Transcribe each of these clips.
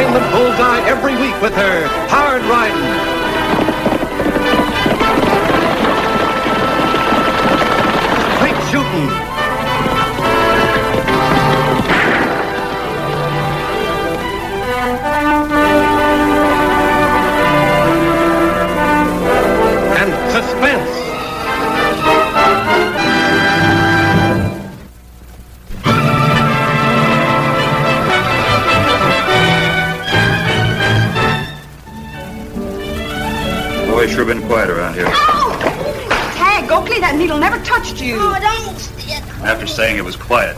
nailing the bullseye every week with her hard riding. Shooting. And suspense. Boy, sure been quiet around here. Oakley, that needle never touched you. Oh, don't. After saying it was quiet.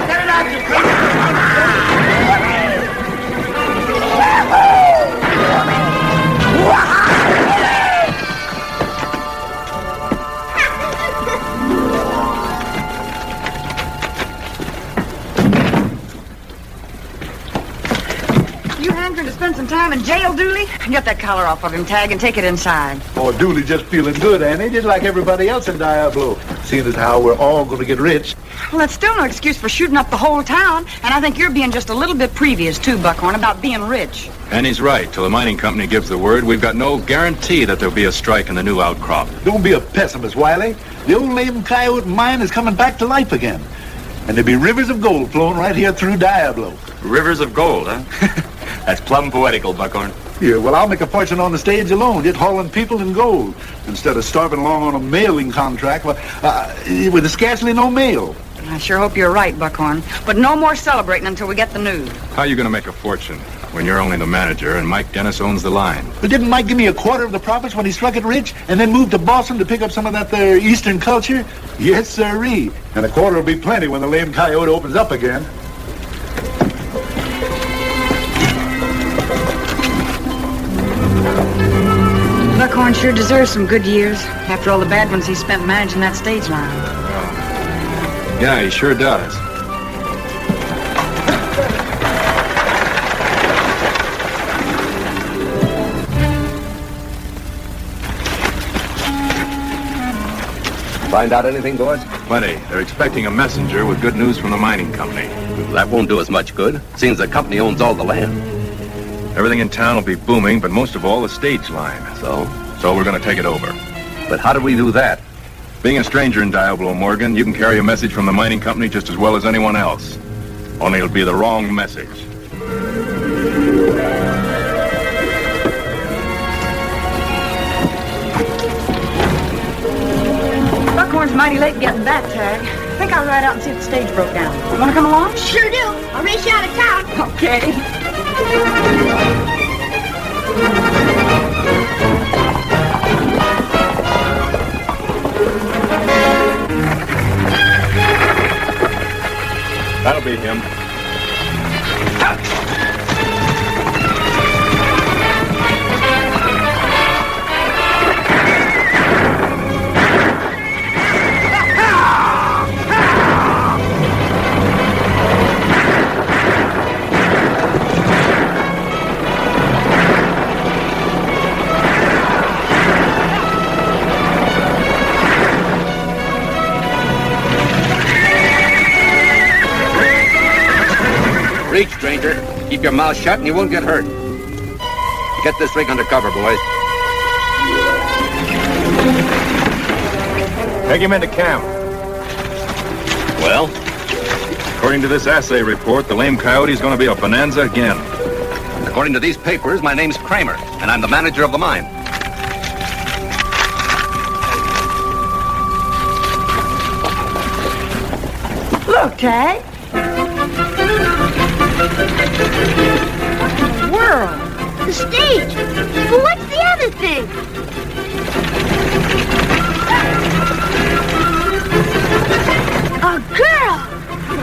Get it out, you crazy. To spend some time in jail, Dooley? Get that collar off of him, Tag, and take it inside. Oh, Dooley just feeling good, Annie, just like everybody else in Diablo. Seeing as how we're all going to get rich. Well, that's still no excuse for shooting up the whole town, and I think you're being just a little bit previous, too, Buckhorn, about being rich. And he's right. Till the mining company gives the word, we've got no guarantee that there'll be a strike in the new outcrop. Don't be a pessimist, Wiley. The old Lame Coyote mine is coming back to life again. And there'll be rivers of gold flowing right here through Diablo. Rivers of gold, huh? That's plumb poetical, Buckhorn. Yeah, well, I'll make a fortune on the stage alone, just hauling people in gold, instead of starving along on a mailing contract with scarcely no mail. I sure hope you're right, Buckhorn. But no more celebrating until we get the news. How are you going to make a fortune when you're only the manager and Mike Dennis owns the line? But didn't Mike give me a quarter of the profits when he struck it rich and then moved to Boston to pick up some of that there Eastern culture? Yes, sirree. And a quarter will be plenty when the Lame Coyote opens up again. Buckhorn sure deserves some good years after all the bad ones he spent managing that stage line. Yeah, he sure does. Find out anything, boys? Plenty. They're expecting a messenger with good news from the mining company. Well, that won't do us much good, seeing the company owns all the land. Everything in town will be booming, but most of all, the stage line. So we're going to take it over. But how do we do that? Being a stranger in Diablo, Morgan, you can carry a message from the mining company just as well as anyone else. Only it'll be the wrong message. Buckhorn's mighty late getting back, Tag. I think I'll ride out and see if the stage broke down. Want to come along? Sure do. I'll race you out of town. Okay. That'll be him. Reach, stranger. Keep your mouth shut and you won't get hurt. Get this rig under cover, boys. Take him into camp. Well? According to this assay report, the Lame Coyote's going to be a bonanza again. According to these papers, my name's Kramer, and I'm the manager of the mine. Look, Tag. What in the world? The stage. But what's the other thing? A girl.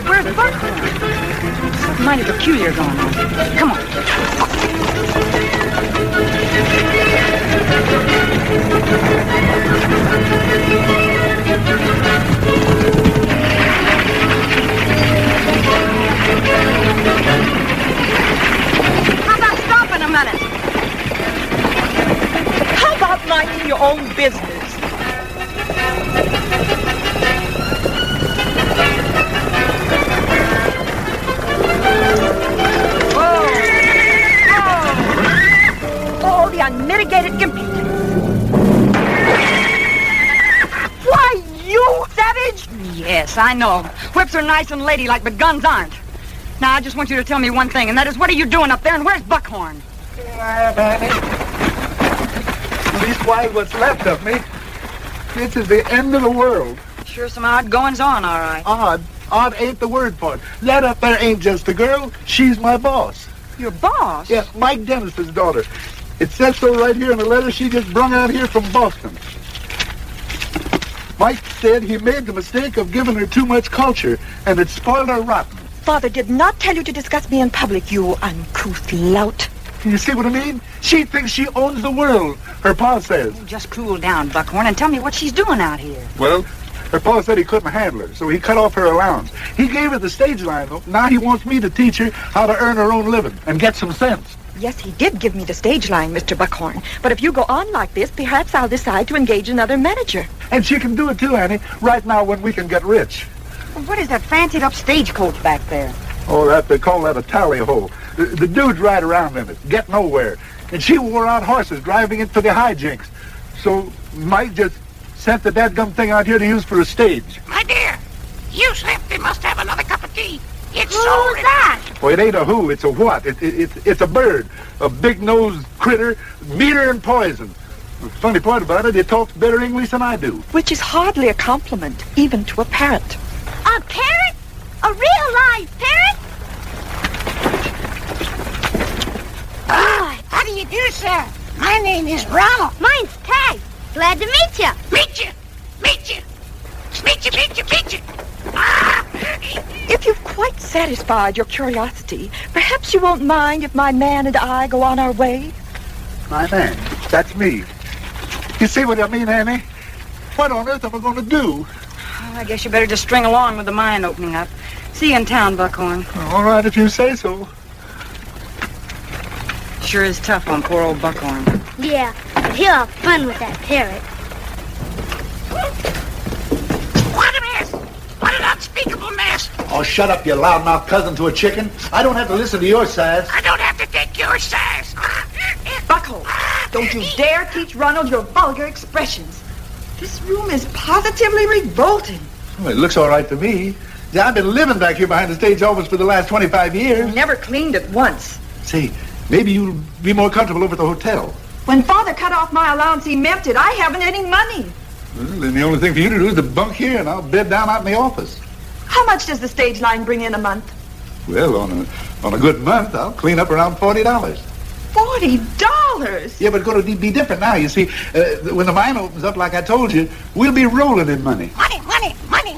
Where's Buckhorn? Something mighty peculiar going on. Come on. How about stopping a minute? How about minding your own business? Yes, I know. Whips are nice and ladylike, but guns aren't. Now, I just want you to tell me one thing, and that is, what are you doing up there, and where's Buckhorn? Leastwise, what's left of me. This is the end of the world. Sure some odd goings-on, all right. Odd? Odd ain't the word for it. That up there ain't just a girl. She's my boss. Your boss? Yeah, Mike Dennis's daughter. It says so right here in the letter she just brung out here from Boston. Mike said he made the mistake of giving her too much culture, and it spoiled her rotten. Father did not tell you to discuss me in public, you uncouth lout. You see what I mean? She thinks she owns the world, her pa says. Oh, just cool down, Buckhorn, and tell me what she's doing out here. Well, her pa said he couldn't handle her, so he cut off her allowance. He gave her the stage line, though. Now he wants me to teach her how to earn her own living and get some sense. Yes, he did give me the stage line, Mr. Buckhorn. But if you go on like this, perhaps I'll decide to engage another manager. And she can do it too, Annie, right now when we can get rich. Well, what is that fancied-up stagecoach back there? Oh, they call that a tally hole. The dudes ride around in it, get nowhere. And she wore out horses driving it for the hijinks. So Mike just sent the dadgum thing out here to use for a stage. My dear, you simply must have another cup of tea. It's Who's so that? Well, it ain't a who, it's a what. It's a bird, a big-nosed critter, meaner and poison. The funny part about it, it talks better English than I do. Which is hardly a compliment, even to a parrot. A parrot? A real live parrot? How do you do, sir? My name is Ronald. Mine's Tag. Glad to meet you. Meet you. Meet you. Meet you, meet you, meet you. If you've quite satisfied your curiosity, perhaps you won't mind if my man and I go on our way? My man, that's me. You see what I mean, Annie? What on earth am I going to do? Oh, I guess you better just string along with the mine opening up. See you in town, Buckhorn. All right, if you say so. Sure is tough on poor old Buckhorn. Yeah, but he'll have fun with that parrot. What a mess. What an unspeakable mess. Oh, shut up, you loudmouth cousin to a chicken. I don't have to listen to your size. I don't have to take your size. Buckhorn, don't you dare teach Ronald your vulgar expressions. This room is positively revolting. Well, it looks all right to me. I've been living back here behind the stage office for the last 25 years. Never cleaned it once. Say, maybe you'll be more comfortable over at the hotel. When Father cut off my allowance, he meant it. I haven't any money. Well, then the only thing for you to do is to bunk here, and I'll bed down out in the office. How much does the stage line bring in a month? Well, on a good month, I'll clean up around $40. $40? Yeah, but it's going to be different now. You see, when the mine opens up, like I told you, we'll be rolling in money. Money, money, money.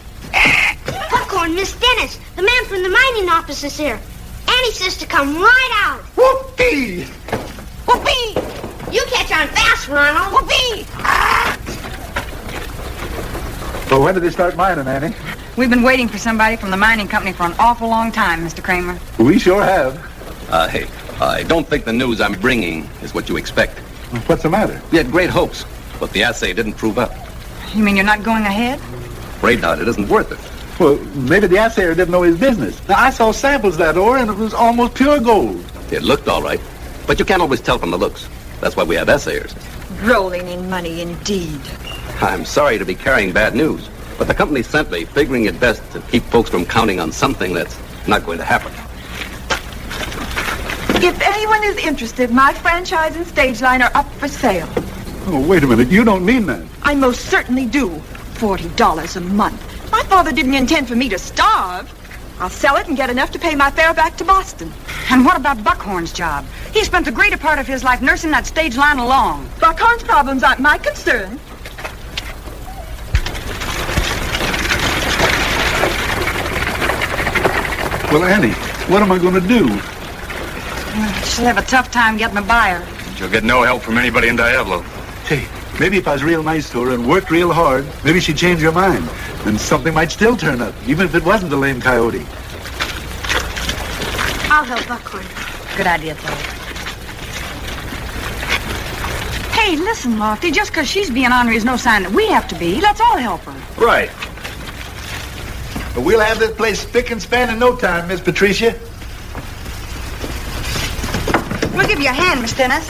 Buckhorn, Miss Dennis, the man from the mining office is here. Annie says to come right out. Whoopee! Whoopee! You catch on fast, Ronald. Whoopee! Well, when did they start mining, Annie? We've been waiting for somebody from the mining company for an awful long time, Mr. Kramer. We sure have. Hey, I don't think the news I'm bringing is what you expect. What's the matter? We had great hopes, but the assay didn't prove up. You mean you're not going ahead? Afraid not, it isn't worth it. Well, maybe the assayer didn't know his business. Now, I saw samples of that ore, and it was almost pure gold. It looked all right, but you can't always tell from the looks. That's why we have assayers. Rolling in money, indeed. I'm sorry to be carrying bad news, but the company sent me figuring it best to keep folks from counting on something that's not going to happen. If anyone is interested, my franchise and stage line are up for sale. Oh, wait a minute. You don't mean that. I most certainly do. $40 a month. My father didn't intend for me to starve. I'll sell it and get enough to pay my fare back to Boston. And what about Buckhorn's job? He spent the greater part of his life nursing that stage line along. Buckhorn's problems aren't my concern. Well, Annie, what am I going to do? She'll have a tough time getting a buyer. She'll get no help from anybody in Diablo. Hey, maybe if I was real nice to her and worked real hard, maybe she'd change her mind. And something might still turn up, even if it wasn't the lame coyote. I'll help Buckhorn. Good idea, Ted. Hey, listen, Lofty, just because she's being ornery is no sign that we have to be. Let's all help her. Right. But we'll have this place spick and span in no time, Miss Patricia. We'll give you a hand, Miss Dennis.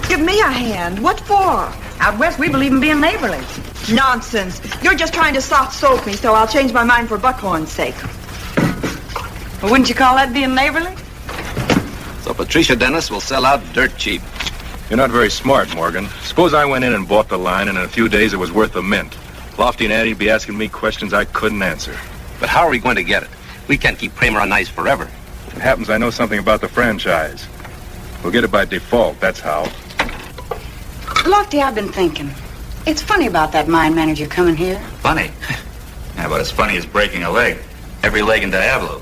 Give me a hand. What for? Out west, we believe in being neighborly. Nonsense. You're just trying to soft-soap me, so I'll change my mind for Buckhorn's sake. Well, wouldn't you call that being neighborly? So Patricia Dennis will sell out dirt cheap. You're not very smart, Morgan. Suppose I went in and bought the line, and in a few days it was worth a mint. Lofty and Addie'd be asking me questions I couldn't answer. But how are we going to get it? We can't keep Kramer on ice forever. It happens I know something about the franchise. We'll get it by default, that's how. Lofty, I've been thinking. It's funny about that mine manager coming here. Funny? Yeah, about as funny as breaking a leg. Every leg in Diablo.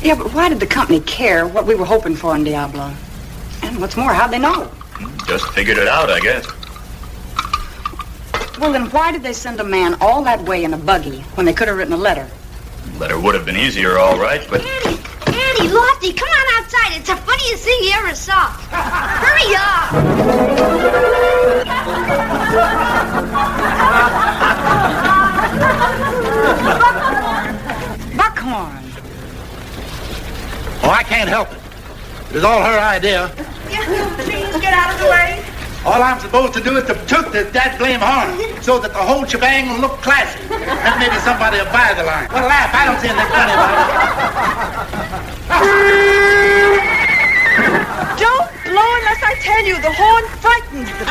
Yeah, but why did the company care what we were hoping for in Diablo? And what's more, how'd they know? Just figured it out, I guess. Well, then why did they send a man all that way in a buggy when they could have written a letter? Letter would have been easier, all right, but... Annie, Lofty, come on outside. It's the funniest thing you ever saw. Hurry up. Buckhorn. Oh, I can't help it. It was all her idea. Please get out of the way. All I'm supposed to do is to toot this dadblame horn so that the whole shebang will look classy. And maybe somebody will buy the line. Well, laugh. I don't see anything funny about it. Don't blow unless I tell you. The horn frightens them.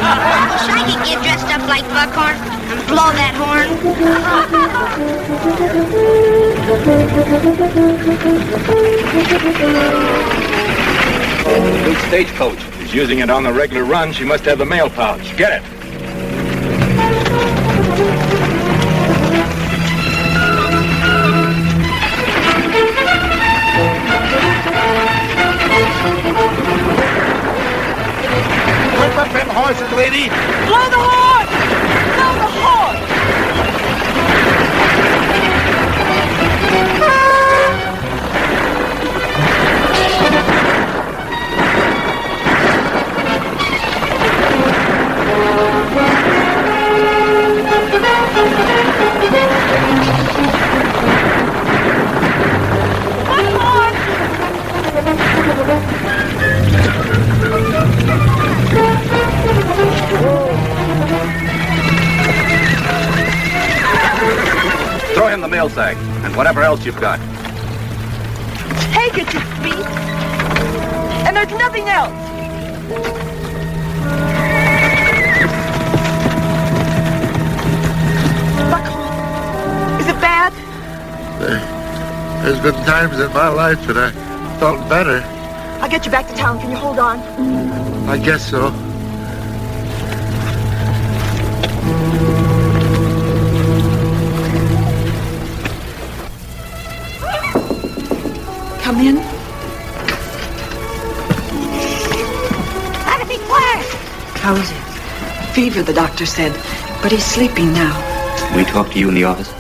I wish I could get dressed up like Buckhorn and blow that horn. Good Stagecoach. She's using it on the regular run. She must have the mail pouch. Get it. Whip up them horses, lady. Blow the horn! Blow the horn! Throw him the mail sack and whatever else you've got. Take it, you thief. And there's nothing else. Buckhorn, is it bad? There's been times in my life that I felt better. I'll get you back to town. Can you hold on? I guess so. Come in. Gotta be quiet. How is he? Fever, the doctor said. But he's sleeping now. Can we talk to you in the office?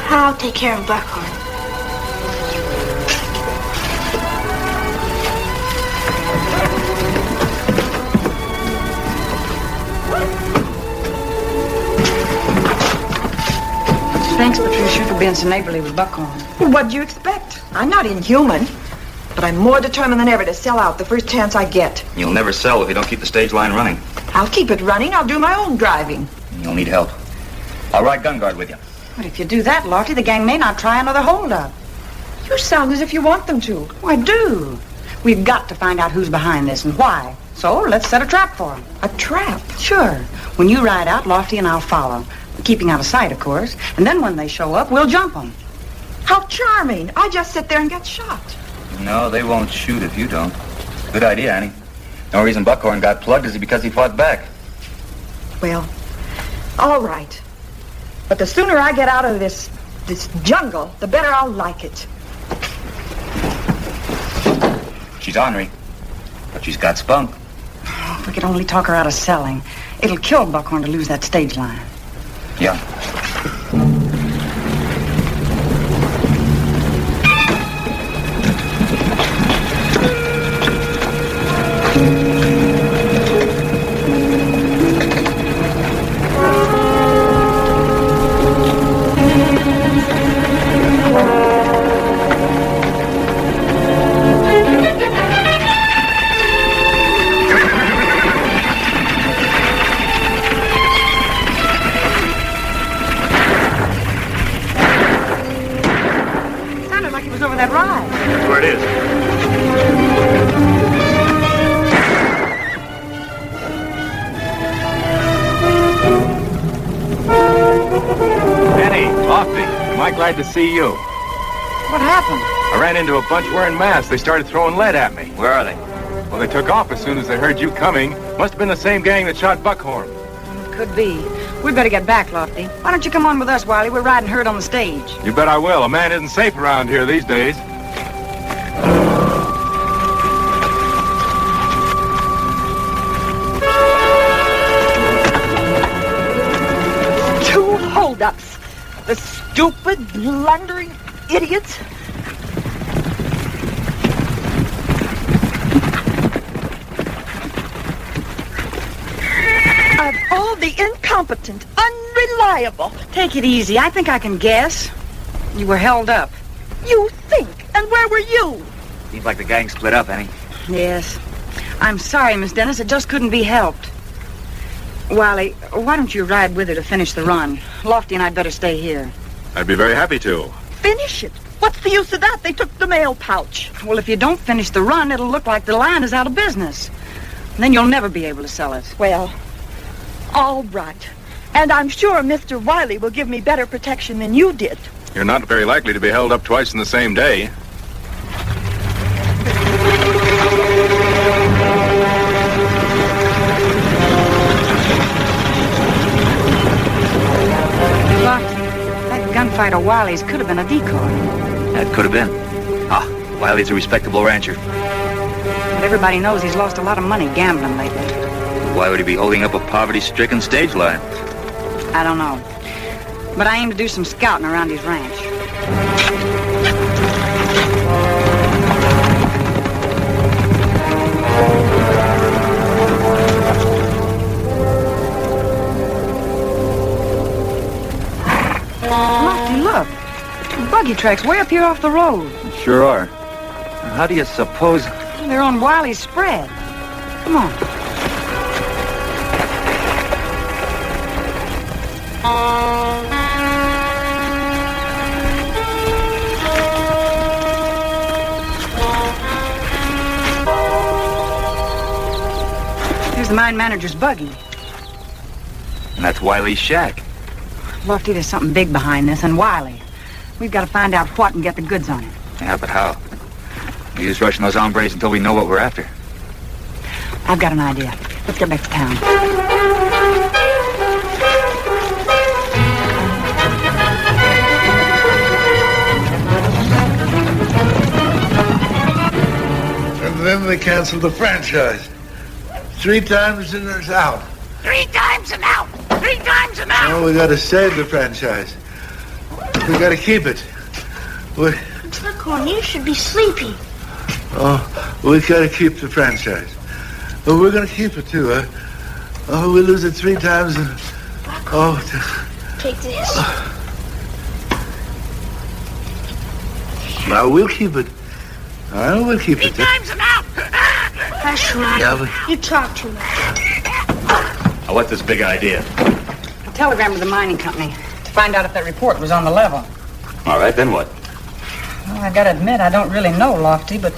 I'll take care of Buckhorn. Thanks, Patricia, for being so neighborly with Buckhorn. What'd you expect? I'm not inhuman. But I'm more determined than ever to sell out the first chance I get. You'll never sell if you don't keep the stage line running. I'll keep it running. I'll do my own driving. You'll need help. I'll ride gun guard with you. But if you do that, Lofty, the gang may not try another holdup. You sound as if you want them to. Oh, I do. We've got to find out who's behind this and why. So let's set a trap for them. A trap? Sure. When you ride out, Lofty and I'll follow. Keeping out of sight, of course. And then when they show up, we'll jump them. How charming. I just sit there and get shot. No, they won't shoot if you don't. Good idea, Annie. The only reason Buckhorn got plugged is because he fought back. Well, all right. But the sooner I get out of this jungle, the better I'll like it. She's ornery, but she's got spunk. Oh, if we could only talk her out of selling. It'll kill Buckhorn to lose that stage line. Yeah. glad to see you. What happened? I ran into a bunch wearing masks. They started throwing lead at me. Where are they? Well, they took off as soon as they heard you coming. Must have been the same gang that shot Buckhorn. Could be. We'd better get back, Lofty. Why don't you come on with us, Wiley? We're riding herd on the stage. You bet I will. A man isn't safe around here these days. Two holdups. The stupid, blundering idiots. Of all the incompetent, unreliable. Take it easy. I think I can guess. You were held up. You think? And where were you? Seems like the gang split up, Annie. Yes. I'm sorry, Miss Dennis. It just couldn't be helped. Wiley, why don't you ride with her to finish the run? Lofty and I'd better stay here. I'd be very happy to. Finish it. What's the use of that? They took the mail pouch. Well, if you don't finish the run, it'll look like the line is out of business. And then you'll never be able to sell it. Well, all right. And I'm sure Mr. Wiley will give me better protection than you did. You're not very likely to be held up twice in the same day. Lofty, that gunfight of Wiley's could have been a decoy. That could have been. Ah, Wiley's a respectable rancher. But everybody knows he's lost a lot of money gambling lately. Why would he be holding up a poverty-stricken stage line? I don't know. But I aim to do some scouting around his ranch. Lofty, look. Buggy tracks way up here off the road. Sure are. How do you suppose... They're on Wiley's spread. Come on. Here's the mine manager's buggy. And that's Wiley's shack. Lofty, there's something big behind this, and Wiley. We've got to find out what and get the goods on it. Yeah, but how? We just rushing those hombres until we know what we're after. I've got an idea. Let's get back to town. And then they canceled the franchise. 3 times and it's out. 3 times and out. 3 times and out. Well, we got to save the franchise. We got to keep it. Buckhorn, you should be sleepy. Oh, we got to keep the franchise. Well, we're going to keep it, too, huh? Oh, we lose it 3 times and... Oh... Take this. Now, we'll keep it. I know we'll keep it. 3 times and out. That's right. Yeah, but... You talk too much. Now, what's this big idea? A telegram to the mining company to find out if that report was on the level. All right, then what? Well, I gotta admit, I don't really know, Lofty, but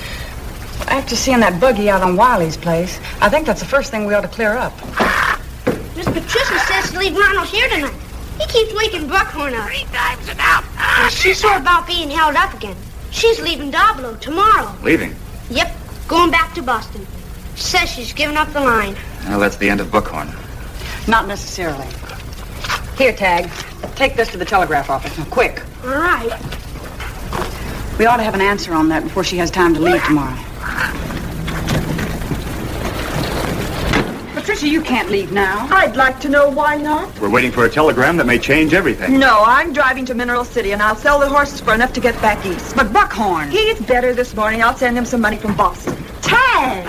after seeing that buggy out on Wiley's place, I think that's the first thing we ought to clear up. Miss Patricia says to leave Ronald here tonight. He keeps waking Buckhorn up. 3 times and out. She's sore about being held up again. She's leaving Doblo tomorrow. Leaving? Yep, going back to Boston. Says she's giving up the line. Well, that's the end of Buckhorn. Not necessarily. Here, Tag. Take this to the telegraph office. Now, quick. All right. We ought to have an answer on that before she has time to leave tomorrow. Patricia, you can't leave now. I'd like to know why not. We're waiting for a telegram that may change everything. No, I'm driving to Mineral City, and I'll sell the horses for enough to get back east. But Buckhorn. He's better this morning. I'll send him some money from Boston. Tag!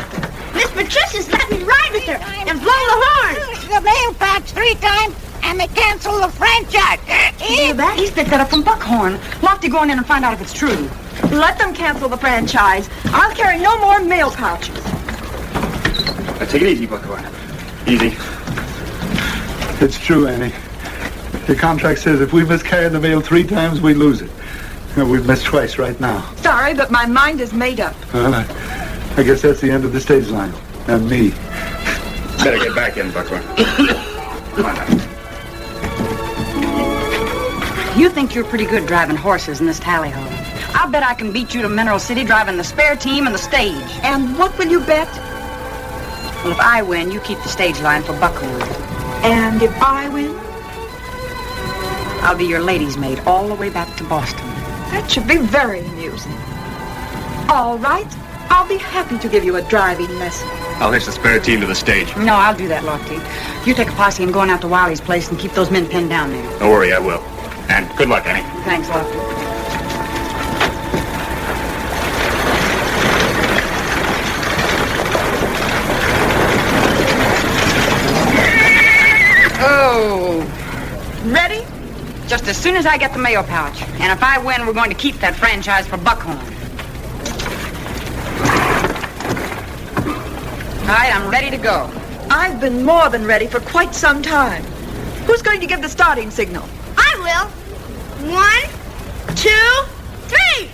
Miss Patricia's let me ride with her and blow the horn. The mail patch 3 times, and they cancel the franchise. Hear that? He's picked that up from Buckhorn. Lofty, go on in and find out if it's true. Let them cancel the franchise. I'll carry no more mail pouches. Now, take it easy, Buckhorn. Easy. It's true, Annie. The contract says if we miscarry the mail 3 times, we lose it. And we've missed twice right now. Sorry, but my mind is made up. Well, I guess that's the end of the stage line. And me. Better get back in, Buckhorn. Come on now. You think you're pretty good driving horses in this tally-ho. I'll bet I can beat you to Mineral City driving the spare team and the stage. And what will you bet? Well, if I win, you keep the stage line for Buckhorn. And if I win? I'll be your lady's maid all the way back to Boston. That should be very amusing. All right. I'll be happy to give you a driving lesson. I'll hitch the spare team to the stage. No, I'll do that, Lofty. You take a posse and go on out to Wiley's place and keep those men pinned down there. Don't worry, I will. And good luck, Annie. Thanks, Lofty. Oh. Ready? Just as soon as I get the mayo pouch. And if I win, we're going to keep that franchise for Buckhorn. All right, I'm ready to go. I've been more than ready for quite some time. Who's going to give the starting signal? I will. 1, 2, 3.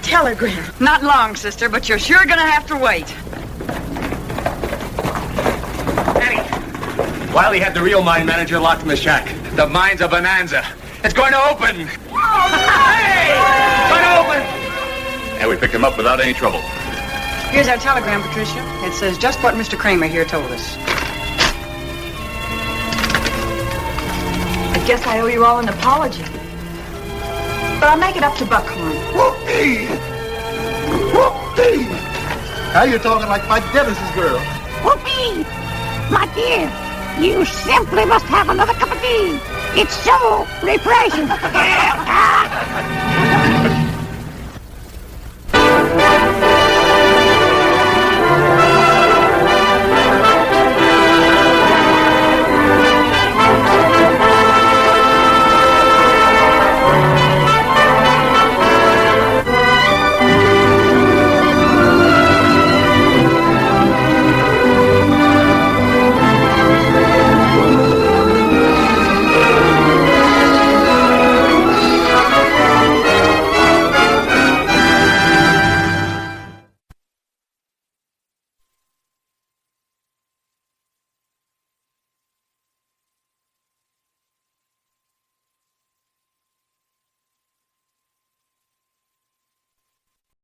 Telegram. Not long, sister, but you're sure gonna have to wait. Annie, Wiley had the real mine manager locked in the shack. The mine's a bonanza. It's going to open. Oh, hey! It's going to open. And we picked him up without any trouble. Here's our telegram, Patricia. It says just what Mr. Kramer here told us. I guess I owe you all an apology. But I'll make it up to Buckhorn. Whoopee! Whoopee! Now you're talking like my Dennis's girl. Whoopee! My dear, you simply must have another cup of tea. It's so refreshing.